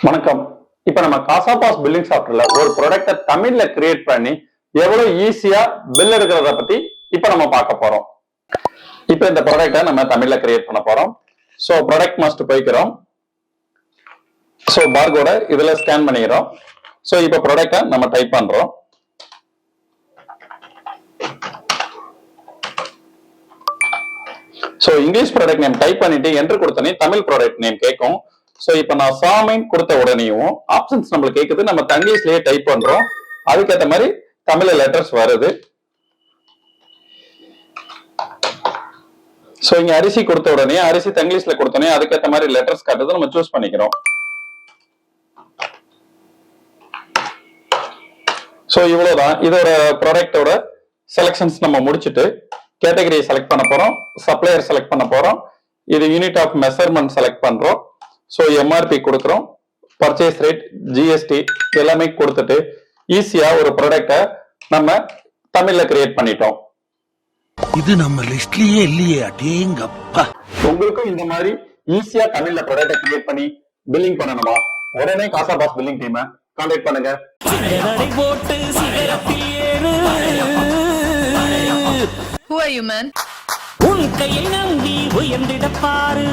வணக்கம். இப்ப நம்ம காசாபாஸ் பில்லிங் சாஃப்ட்வேர்ல ஒரு ப்ராடக்ட தமிழ்ல கிரியேட் பண்ணி எவ்வளவு ஈஸியா பில் எடுக்கிறத பத்தி இப்ப நம்ம பார்க்க போறோம். இப்ப இந்த ப்ராடக்ட நம்ம தமிழ்ல கிரியேட் பண்ண போறோம். சோ ப்ராடக்ட் மாஸ்டர் போய்க்கிறோம். சோ பார்கோட இதுல ஸ்கேன் பண்ணிக்கிறோம். சோ இப்ப ப்ராடக்ட நம்ம டைப் பண்றோம். So English product name type பண்ணிட்டு என்டர் கொடுத்தனே தமிழ் ப்ராடக்ட் நேம் கேட்கும். சோ இப்போ நான் சாமைன் கொடுத்த உடனேயும் ஆப்ஷன்ஸ் நம்மளுக்கு கேக்குது, நம்ம தங்கிலீஷ்லயே டைப் பண்றோம். அதுக்கேற்ற மாதிரி தமிழ்ல லெட்டர்ஸ் வருது. சோ இங்க அரிசி கொடுத்த உடனே அரிசி தங்கிலீஷ்ல கொடுத்தனே அதுக்கேற்ற மாதிரி லெட்டர்ஸ் காட்டுது, நம்ம சூஸ் பண்ணிக்கிறோம். சோ இவ்வளவுதான் இதோட ப்ராடக்டோட செலக்ஷன்ஸ் நம்ம முடிச்சுட்டு கேட்டகரியை செலக்ட் பண்ண போறோம், சப்ளையர் செலக்ட் பண்ண போறோம், இது யூனிட் ஆஃப் மெஷர்மெண்ட் செலக்ட் பண்றோம். ஸோ எம்ஆர்பி கொடுக்குறோம், பர்ச்சேஸ் ரேட், ஜிஎஸ்டி எல்லாமே கொடுத்துட்டு ஈஸியா ஒரு ப்ராடக்டை நம்ம தமிழ்ல கிரியேட் பண்ணிட்டோம். இது நம்ம லிஸ்ட்லயே இல்லையே, அடேங்கப்பா. உங்களுக்கும் இந்த மாதிரி ஈஸியா தமிழ்ல ப்ராடக்டை கிரியேட் பண்ணி பில்லிங் பண்ணணுமா? உடனே காசாபாஸ் பில்லிங் டீமை கான்டாக்ட் பண்ணுங்க. Who are you, man? உன் கையை நம்பி உயர்ந்திட பாரு.